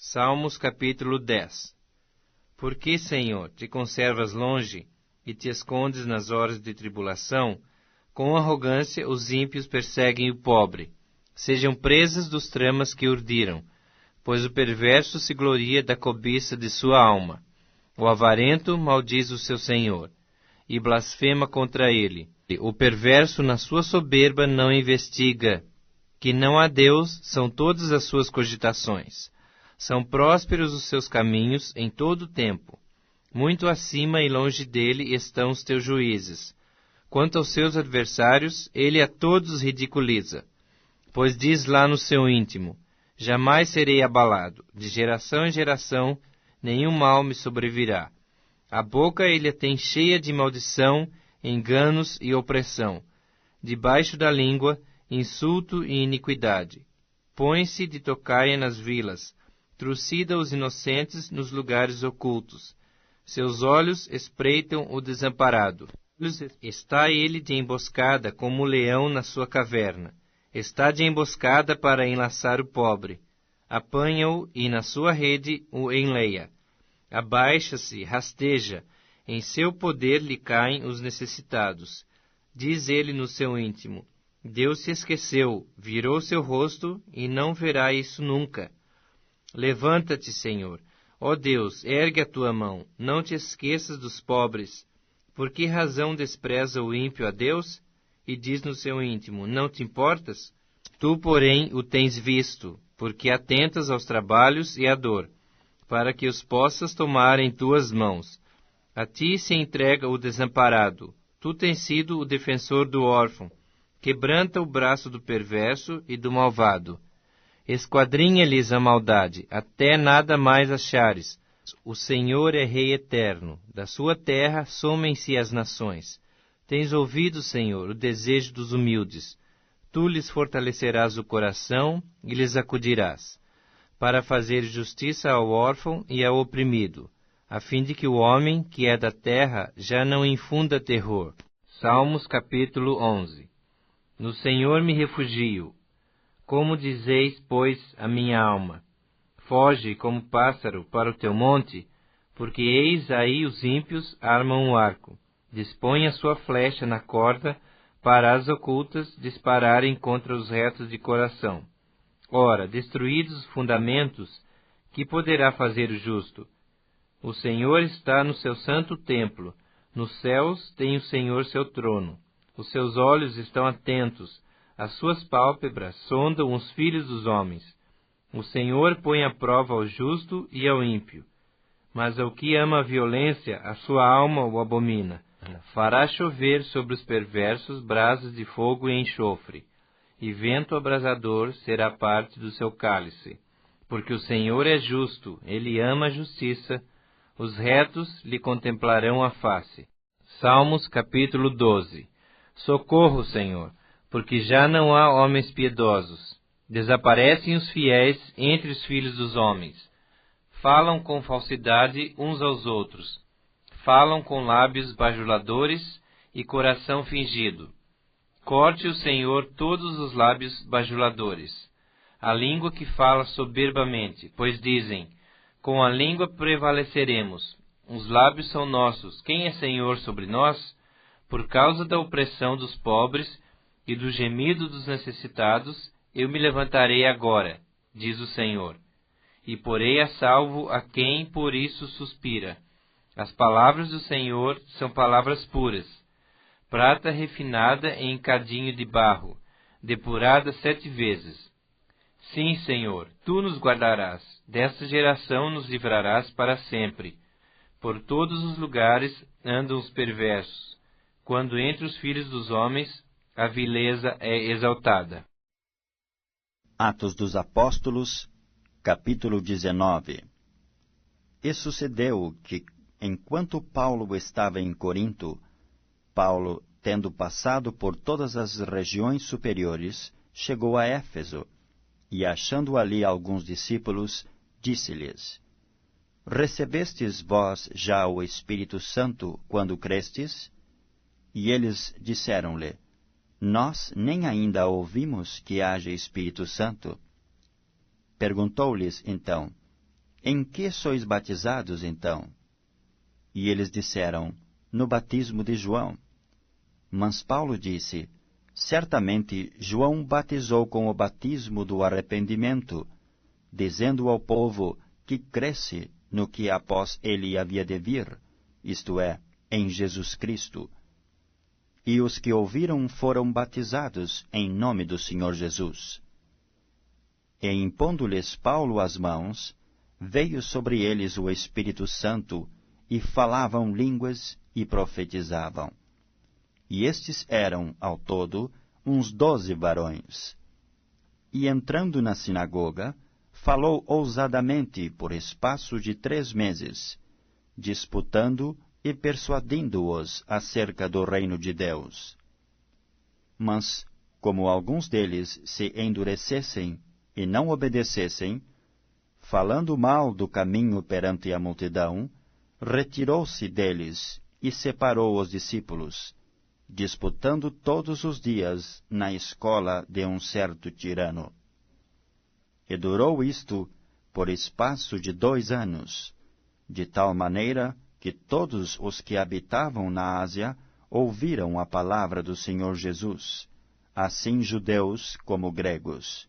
Salmos capítulo 10. Por que, Senhor, te conservas longe e te escondes nas horas de tribulação? Com arrogância os ímpios perseguem o pobre. Sejam presas dos tramas que urdiram, pois o perverso se gloria da cobiça de sua alma. O avarento maldiz o seu Senhor, e blasfema contra ele. O perverso na sua soberba não investiga. Que não há Deus são todas as suas cogitações. São prósperos os seus caminhos em todo o tempo. Muito acima e longe dele estão os teus juízes. Quanto aos seus adversários, ele a todos ridiculiza. Pois diz lá no seu íntimo: jamais serei abalado. De geração em geração, nenhum mal me sobrevirá. A boca ele a tem cheia de maldição, enganos e opressão. Debaixo da língua, insulto e iniquidade. Põe-se de tocaia nas vilas, trucida os inocentes nos lugares ocultos. Seus olhos espreitam o desamparado. Está ele de emboscada como o leão na sua caverna. Está de emboscada para enlaçar o pobre. Apanha-o e na sua rede o enleia. Abaixa-se, rasteja. Em seu poder lhe caem os necessitados. Diz ele no seu íntimo: Deus se esqueceu, virou seu rosto e não verá isso nunca. Levanta-te, Senhor. Ó Deus, ergue a tua mão. Não te esqueças dos pobres. Por que razão despreza o ímpio a Deus? E diz no seu íntimo: não te importas? Tu, porém, o tens visto, porque atentas aos trabalhos e à dor, para que os possas tomar em tuas mãos. A ti se entrega o desamparado. Tu tens sido o defensor do órfão. Quebranta o braço do perverso e do malvado. Esquadrinha-lhes a maldade, até nada mais achares. O Senhor é Rei eterno. Da sua terra somem-se as nações. Tens ouvido, Senhor, o desejo dos humildes. Tu lhes fortalecerás o coração e lhes acudirás, para fazer justiça ao órfão e ao oprimido, a fim de que o homem, que é da terra, já não infunda terror. Salmos capítulo 11. No Senhor me refugio. Como dizeis, pois, a minha alma: foge como pássaro para o teu monte, porque eis aí os ímpios armam o arco, dispõem a sua flecha na corda, para as ocultas dispararem contra os retos de coração. Ora, destruídos os fundamentos, que poderá fazer o justo? O Senhor está no seu santo templo, nos céus tem o Senhor seu trono. Os seus olhos estão atentos, as suas pálpebras sondam os filhos dos homens. O Senhor põe à prova ao justo e ao ímpio, mas ao que ama a violência, a sua alma o abomina. Fará chover sobre os perversos brasas de fogo e enxofre, e vento abrasador será parte do seu cálice. Porque o Senhor é justo, ele ama a justiça, os retos lhe contemplarão a face. Salmos capítulo 12. Socorro, Senhor, porque já não há homens piedosos. Desaparecem os fiéis entre os filhos dos homens. Falam com falsidade uns aos outros. Falam com lábios bajuladores e coração fingido. Corte o Senhor todos os lábios bajuladores, a língua que fala soberbamente, pois dizem: com a língua prevaleceremos. Os lábios são nossos. Quem é Senhor sobre nós? Por causa da opressão dos pobres e do gemido dos necessitados, eu me levantarei agora, diz o Senhor, e porei a salvo a quem por isso suspira. As palavras do Senhor são palavras puras, prata refinada em cadinho de barro, depurada 7 vezes. Sim, Senhor, tu nos guardarás, desta geração nos livrarás para sempre. Por todos os lugares andam os perversos, quando entre os filhos dos homens a vileza é exaltada. Atos dos Apóstolos, capítulo 19. E sucedeu que, enquanto Paulo estava em Corinto, Paulo, tendo passado por todas as regiões superiores, chegou a Éfeso, e achando ali alguns discípulos, disse-lhes: recebestes vós já o Espírito Santo quando crestes? E eles disseram-lhe: nós nem ainda ouvimos que haja Espírito Santo. Perguntou-lhes, então: em que sois batizados, então? E eles disseram, no batismo de João. Mas Paulo disse, certamente João batizou com o batismo do arrependimento, dizendo ao povo que cresce no que após ele havia de vir, isto é, em Jesus Cristo. E os que ouviram foram batizados em nome do Senhor Jesus. E impondo-lhes Paulo as mãos, veio sobre eles o Espírito Santo, e falavam línguas e profetizavam. E estes eram, ao todo, uns 12 varões. E entrando na sinagoga, falou ousadamente por espaço de 3 meses, disputando e persuadindo-os acerca do reino de Deus. Mas, como alguns deles se endurecessem e não obedecessem, falando mal do caminho perante a multidão, retirou-se deles e separou os discípulos, disputando todos os dias na escola de um certo tirano. E durou isto por espaço de 2 anos, de tal maneira que todos os que habitavam na Ásia ouviram a palavra do Senhor Jesus, assim judeus como gregos.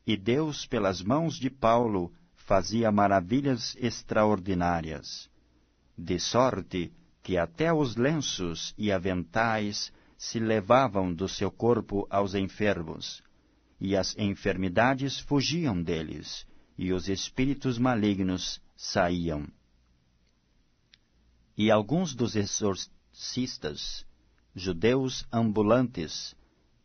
E Deus, pelas mãos de Paulo, fazia maravilhas extraordinárias, de sorte que até os lenços e aventais se levavam do seu corpo aos enfermos, e as enfermidades fugiam deles, e os espíritos malignos saíam. E alguns dos exorcistas, judeus ambulantes,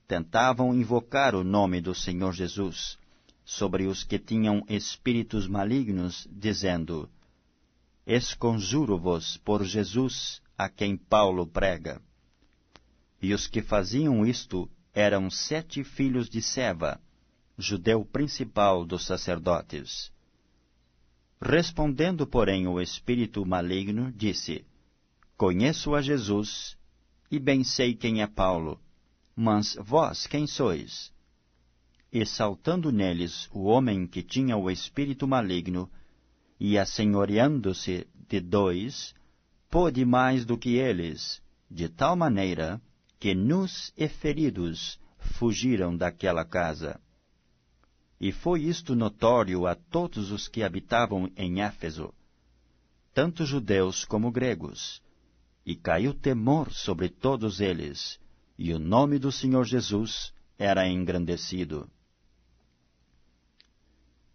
tentavam invocar o nome do Senhor Jesus sobre os que tinham espíritos malignos, dizendo, esconjuro-vos por Jesus, a quem Paulo prega. E os que faziam isto eram 7 filhos de Seva, judeu principal dos sacerdotes. Respondendo, porém, o espírito maligno, disse, conheço a Jesus, e bem sei quem é Paulo, mas vós quem sois? E saltando neles o homem que tinha o espírito maligno, e assenhoreando-se de 2, pôde mais do que eles, de tal maneira que nus e feridos fugiram daquela casa. E foi isto notório a todos os que habitavam em Éfeso, tanto judeus como gregos, e caiu temor sobre todos eles, e o nome do Senhor Jesus era engrandecido.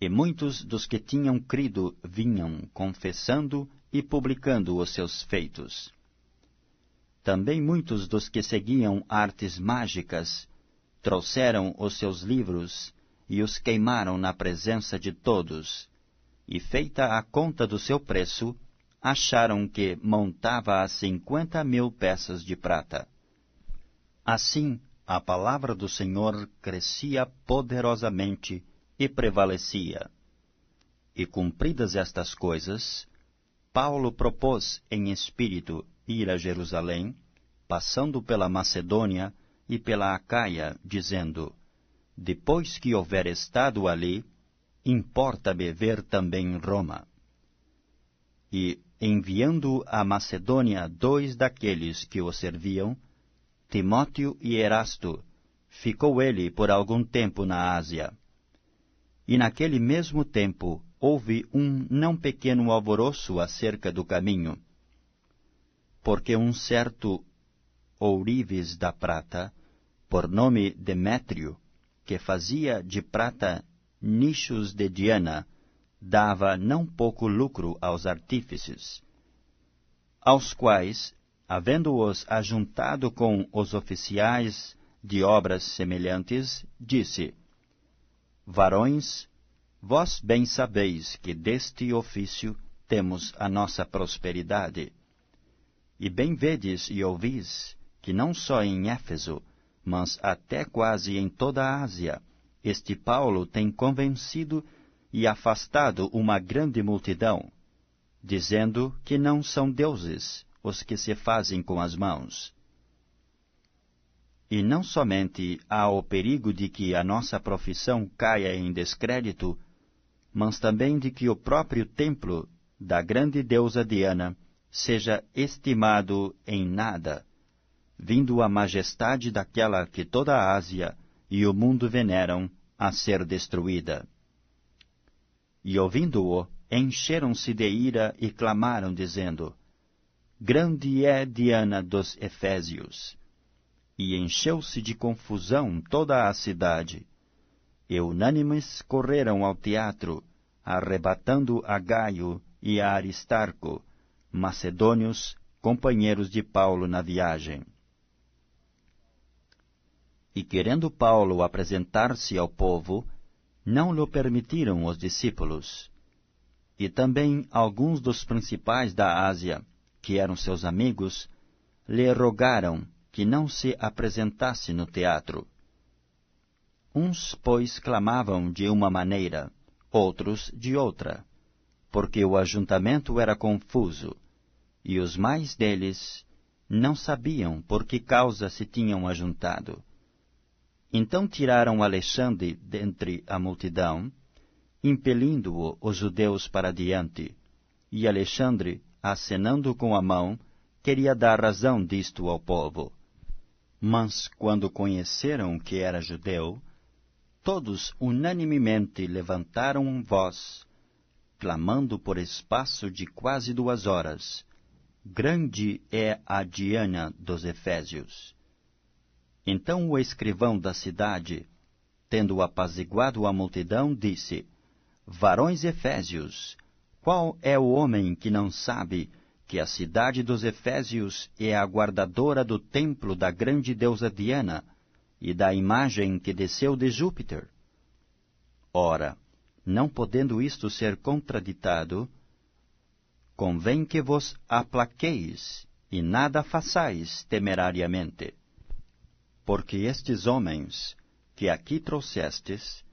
E muitos dos que tinham crido vinham confessando e publicando os seus feitos. Também muitos dos que seguiam artes mágicas trouxeram os seus livros e os queimaram na presença de todos, e feita a conta do seu preço, acharam que montava a 50.000 peças de prata. Assim, a palavra do Senhor crescia poderosamente e prevalecia. E cumpridas estas coisas, Paulo propôs em espírito ir a Jerusalém, passando pela Macedônia e pela Acaia, dizendo, depois que houver estado ali, importa-me ver também Roma. E, enviando à Macedônia 2 daqueles que o serviam, Timóteo e Erasto, ficou ele por algum tempo na Ásia. E naquele mesmo tempo houve um não pequeno alvoroço acerca do caminho, porque um certo ourives da prata, por nome Demétrio, que fazia de prata nichos de Diana, dava não pouco lucro aos artífices, aos quais, havendo-os ajuntado com os oficiais de obras semelhantes, disse, varões, vós bem sabeis que deste ofício temos a nossa prosperidade. E bem vedes e ouvis que não só em Éfeso, mas até quase em toda a Ásia, este Paulo tem convencido e afastado uma grande multidão, dizendo que não são deuses os que se fazem com as mãos. E não somente há o perigo de que a nossa profissão caia em descrédito, mas também de que o próprio templo da grande deusa Diana seja estimado em nada, vindo a majestade daquela que toda a Ásia e o mundo veneram a ser destruída. E ouvindo-o, encheram-se de ira e clamaram, dizendo: Grande é Diana dos Efésios. E encheu-se de confusão toda a cidade. E unânimes correram ao teatro, arrebatando a Gaio e a Aristarco, macedônios, companheiros de Paulo na viagem. E querendo Paulo apresentar-se ao povo, não lhe permitiram os discípulos. E também alguns dos principais da Ásia, que eram seus amigos, lhe rogaram que não se apresentasse no teatro. Uns, pois, clamavam de uma maneira, outros de outra, porque o ajuntamento era confuso, e os mais deles não sabiam por que causa se tinham ajuntado. Então tiraram Alexandre dentre a multidão, impelindo-o os judeus para diante, e Alexandre, acenando com a mão, queria dar razão disto ao povo. Mas, quando conheceram que era judeu, todos unanimemente levantaram voz, clamando por espaço de quase 2 horas: Grande é a Diana dos Efésios. Então o escrivão da cidade, tendo apaziguado a multidão, disse: Varões efésios, qual é o homem que não sabe que a cidade dos Efésios é a guardadora do templo da grande deusa Diana e da imagem que desceu de Júpiter? Ora, não podendo isto ser contraditado, convém que vos aplaqueis e nada façais temerariamente. Porque estes homens que aqui trouxestes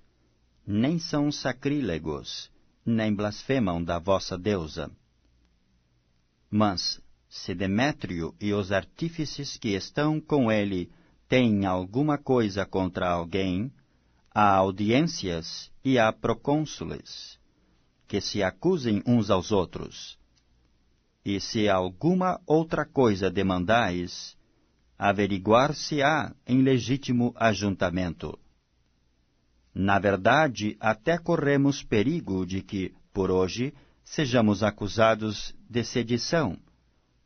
nem são sacrílegos, nem blasfemam da vossa deusa. Mas, se Demétrio e os artífices que estão com ele têm alguma coisa contra alguém, há audiências e há procônsules, que se acusem uns aos outros. E se alguma outra coisa demandais, averiguar-se-á em legítimo ajuntamento. Na verdade, até corremos perigo de que, por hoje, sejamos acusados de sedição,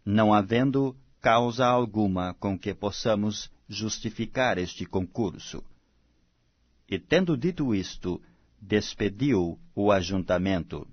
não havendo causa alguma com que possamos justificar este concurso. E tendo dito isto, despediu o ajuntamento.